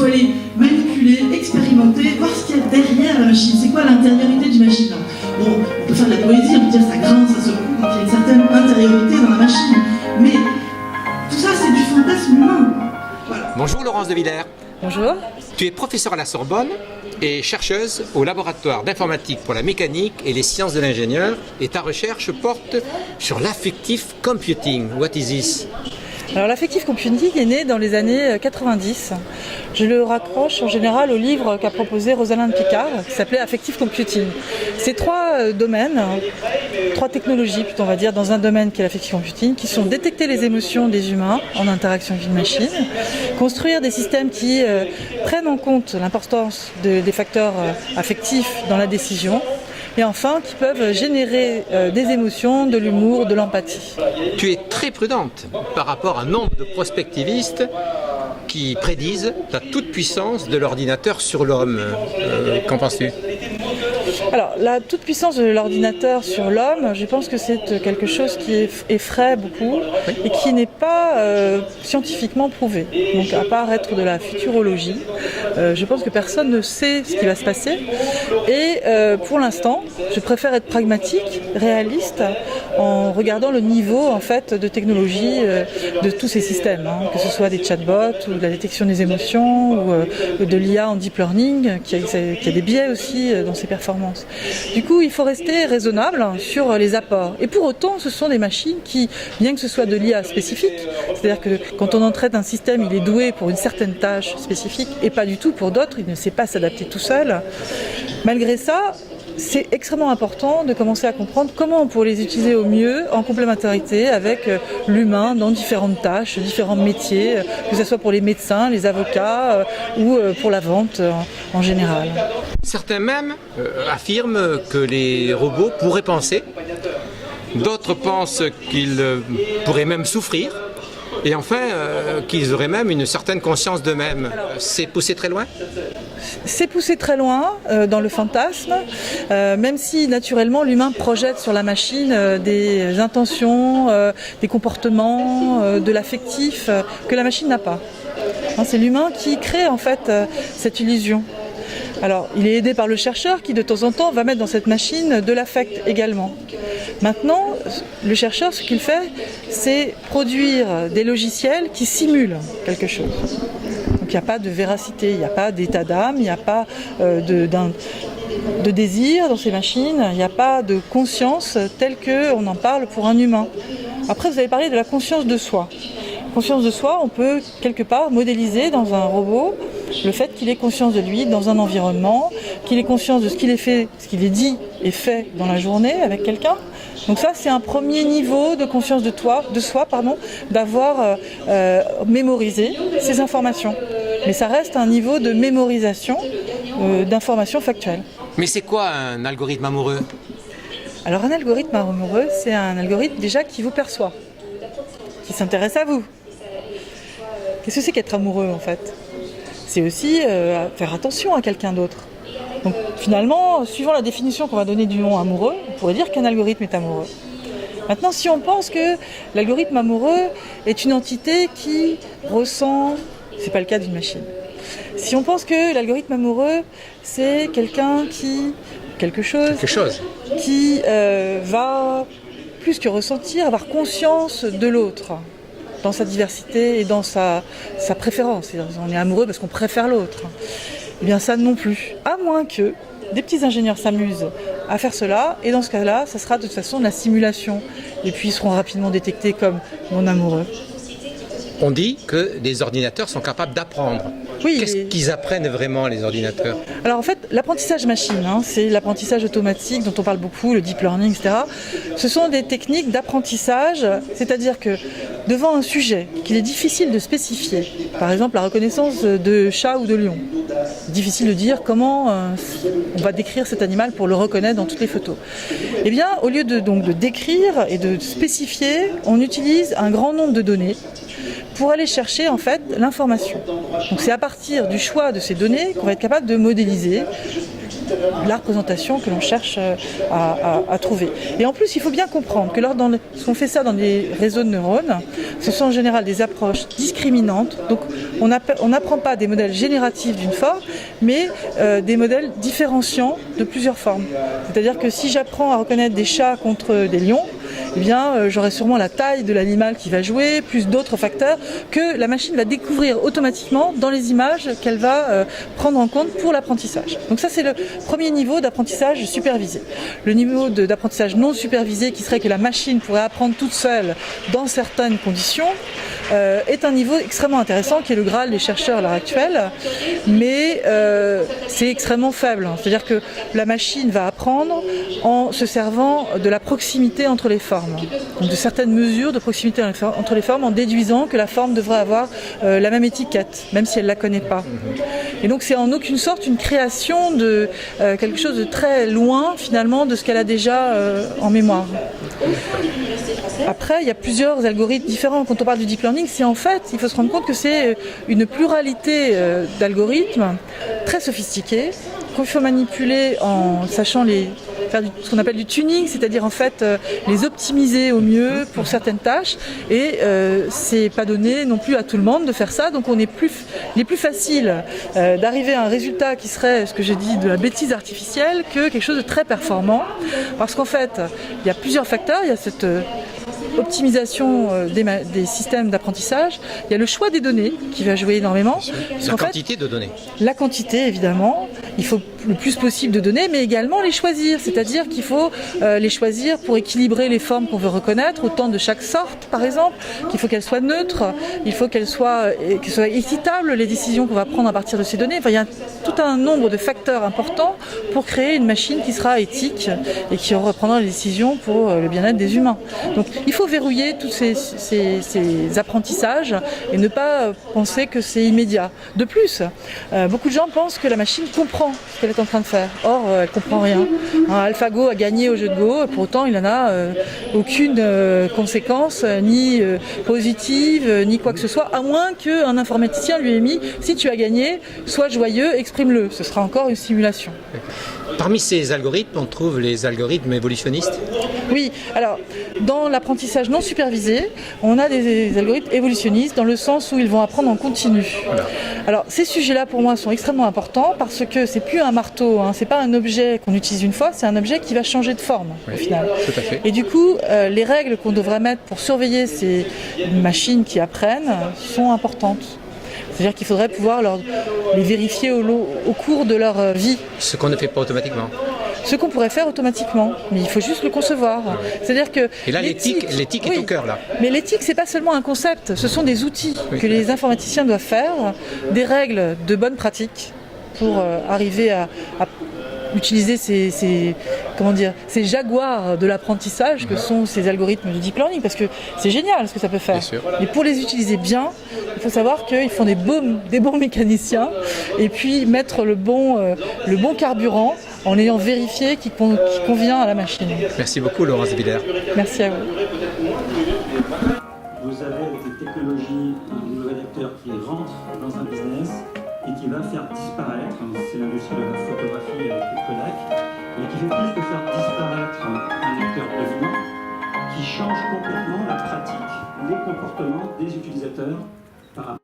faut aller manipuler, expérimenter, voir ce qu'il y a derrière la machine. C'est quoi l'intériorité d'une machine? Bon, on peut faire de la poésie, on peut dire ça grince, ça secoue, quand il y a une certaine intériorité dans la machine. Mais tout ça, c'est du fantasme humain. Voilà. Bonjour Laurence de Villers. Bonjour. Tu es professeure à la Sorbonne et chercheuse au laboratoire d'informatique pour la mécanique et les sciences de l'ingénieur. Et ta recherche porte sur l'affective computing. What is this? Alors l'affective computing est né dans les années 90. Je le raccroche en général au livre qu'a proposé Rosalind Picard, qui s'appelait Affective Computing. C'est trois domaines, trois technologies plutôt on va dire, dans un domaine qui est l'affective computing, qui sont détecter les émotions des humains en interaction avec une machine, construire des systèmes qui prennent en compte l'importance des facteurs affectifs dans la décision, et enfin qui peuvent générer des émotions, de l'humour, de l'empathie. Tu es très prudente par rapport à un nombre de prospectivistes qui prédisent la toute-puissance de l'ordinateur sur l'homme. Qu'en penses-tu ? Alors, la toute-puissance de l'ordinateur sur l'homme, je pense que c'est quelque chose qui effraie beaucoup et qui n'est pas scientifiquement prouvé. Donc, à part être de la futurologie, je pense que personne ne sait ce qui va se passer. Et pour l'instant, je préfère être pragmatique, réaliste, en regardant le niveau en fait, de technologie de tous ces systèmes, que ce soit des chatbots ou de la détection des émotions ou de l'IA en deep learning, qui a des biais aussi dans ses performances. Du coup, il faut rester raisonnable sur les apports. Et pour autant, ce sont des machines qui, bien que ce soit de l'IA spécifique, c'est-à-dire que quand on entraîne un système, il est doué pour une certaine tâche spécifique et pas du tout pour d'autres, il ne sait pas s'adapter tout seul. Malgré ça, c'est extrêmement important de commencer à comprendre comment on pourrait les utiliser au mieux en complémentarité avec l'humain dans différentes tâches, différents métiers, que ce soit pour les médecins, les avocats ou pour la vente en général. Certains même affirment que les robots pourraient penser, d'autres pensent qu'ils pourraient même souffrir, et enfin qu'ils auraient même une certaine conscience d'eux-mêmes. C'est poussé très loin ? C'est poussé très loin dans le fantasme, même si naturellement l'humain projette sur la machine des intentions, des comportements, de l'affectif que la machine n'a pas. C'est l'humain qui crée en fait cette illusion. Alors, il est aidé par le chercheur qui, de temps en temps, va mettre dans cette machine de l'affect également. Maintenant, le chercheur, ce qu'il fait, c'est produire des logiciels qui simulent quelque chose. Donc, il n'y a pas de véracité, il n'y a pas d'état d'âme, il n'y a pas de désir dans ces machines, il n'y a pas de conscience telle qu'on en parle pour un humain. Après, vous avez parlé de la conscience de soi. Conscience de soi, on peut quelque part modéliser dans un robot le fait qu'il ait conscience de lui dans un environnement, qu'il ait conscience de ce qu'il est fait, ce qu'il est dit et fait dans la journée avec quelqu'un. Donc ça, c'est un premier niveau de conscience de soi, d'avoir mémorisé ces informations. Mais ça reste un niveau de mémorisation d'informations factuelles. Mais c'est quoi un algorithme amoureux ? Alors un algorithme amoureux, c'est un algorithme déjà qui vous perçoit, qui s'intéresse à vous. Qu'est-ce que c'est qu'être amoureux en fait ? C'est aussi faire attention à quelqu'un d'autre. Donc finalement, suivant la définition qu'on va donner du mot amoureux, on pourrait dire qu'un algorithme est amoureux. Maintenant, si on pense que l'algorithme amoureux est une entité qui ressent, c'est pas le cas d'une machine. Si on pense que l'algorithme amoureux, c'est quelque chose qui va plus que ressentir, avoir conscience de l'autre, dans sa diversité et dans sa préférence. On est amoureux parce qu'on préfère l'autre. Eh bien ça non plus. À moins que des petits ingénieurs s'amusent à faire cela, et dans ce cas-là, ça sera de toute façon de la simulation. Et puis ils seront rapidement détectés comme non amoureux. On dit que les ordinateurs sont capables d'apprendre. Oui, qu'est-ce qu'ils apprennent vraiment, les ordinateurs ? Alors en fait, l'apprentissage machine, c'est l'apprentissage automatique dont on parle beaucoup, le deep learning, etc. Ce sont des techniques d'apprentissage, c'est-à-dire que devant un sujet qu'il est difficile de spécifier, par exemple la reconnaissance de chat ou de lion, difficile de dire comment on va décrire cet animal pour le reconnaître dans toutes les photos. Eh bien, au lieu de décrire et de spécifier, on utilise un grand nombre de données pour aller chercher en fait l'information. Donc c'est à partir du choix de ces données qu'on va être capable de modéliser la représentation que l'on cherche à trouver. Et en plus, il faut bien comprendre que lorsqu'on fait ça dans des réseaux de neurones, ce sont en général des approches discriminantes. Donc on n'apprend pas des modèles génératifs d'une forme, mais des modèles différenciants de plusieurs formes. C'est-à-dire que si j'apprends à reconnaître des chats contre des lions, eh bien, j'aurai sûrement la taille de l'animal qui va jouer, plus d'autres facteurs que la machine va découvrir automatiquement dans les images qu'elle va prendre en compte pour l'apprentissage. Donc ça, c'est le premier niveau d'apprentissage supervisé. Le niveau d'apprentissage non supervisé, qui serait que la machine pourrait apprendre toute seule dans certaines conditions, est un niveau extrêmement intéressant, qui est le Graal des chercheurs à l'heure actuelle, mais c'est extrêmement faible. C'est-à-dire que la machine va apprendre en se servant de la proximité entre les formes, donc de certaines mesures de proximité entre les formes, en déduisant que la forme devrait avoir la même étiquette, même si elle ne la connaît pas. Et donc c'est en aucune sorte une création de quelque chose de très loin finalement de ce qu'elle a déjà en mémoire. Après, il y a plusieurs algorithmes différents. Quand on parle du deep learning, c'est en fait, il faut se rendre compte que c'est une pluralité d'algorithmes très sophistiqués qu'il faut manipuler en sachant faire ce qu'on appelle du tuning, c'est-à-dire en fait les optimiser au mieux pour certaines tâches. Et c'est pas donné non plus à tout le monde de faire ça. Donc il est plus facile d'arriver à un résultat qui serait, ce que j'ai dit, de la bêtise artificielle, que quelque chose de très performant. Parce qu'en fait, il y a plusieurs facteurs. Il y a cette optimisation des systèmes d'apprentissage, il y a le choix des données qui va jouer énormément. La quantité de données. La quantité, évidemment. Il faut le plus possible de données, mais également les choisir. C'est-à-dire qu'il faut les choisir pour équilibrer les formes qu'on veut reconnaître, autant de chaque sorte, par exemple, qu'il faut qu'elles soient neutres, il faut qu'elles soient équitables, les décisions qu'on va prendre à partir de ces données. Enfin, il y a tout un nombre de facteurs importants pour créer une machine qui sera éthique et qui reprendra les décisions pour le bien-être des humains. Donc, il faut verrouiller tous ces apprentissages et ne pas penser que c'est immédiat. De plus, beaucoup de gens pensent que la machine comprend ce qu'elle est en train de faire. Or, elle ne comprend rien. AlphaGo a gagné au jeu de Go, pour autant il n'en a aucune conséquence, ni positive, ni quoi que ce soit, à moins qu'un informaticien lui ait mis « si tu as gagné, sois joyeux, exprime-le ». Ce sera encore une simulation. Parmi ces algorithmes, on trouve les algorithmes évolutionnistes. Oui, alors dans l'apprentissage non supervisé, on a des algorithmes évolutionnistes dans le sens où ils vont apprendre en continu. Voilà. Alors ces sujets-là pour moi sont extrêmement importants parce que c'est plus un marteau, c'est pas un objet qu'on utilise une fois, c'est un objet qui va changer de forme au final. Tout à fait. Et du coup, les règles qu'on devrait mettre pour surveiller ces machines qui apprennent sont importantes. C'est-à-dire qu'il faudrait pouvoir les vérifier au cours de leur vie. Ce qu'on ne fait pas automatiquement. Ce qu'on pourrait faire automatiquement, mais il faut juste le concevoir. C'est-à-dire que et là, l'éthique est au cœur, là. Mais l'éthique, c'est pas seulement un concept, ce sont des outils que les informaticiens doivent faire, des règles de bonne pratique pour arriver à utiliser ces jaguars de l'apprentissage que sont ces algorithmes de deep learning, parce que c'est génial ce que ça peut faire. Mais pour les utiliser bien, il faut savoir qu'ils font des bons mécaniciens et puis mettre le bon carburant en ayant vérifié qu'il convient à la machine. Merci beaucoup Laurence Villers. Merci à vous. Vous avez avec les technologies un rédacteur qui rentre dans un business et qui va faire disparaître, c'est l'industrie de la photographie avec le Kodak, et qui fait plus que faire disparaître un acteur dominant, qui change complètement la pratique, les comportements des utilisateurs par rapport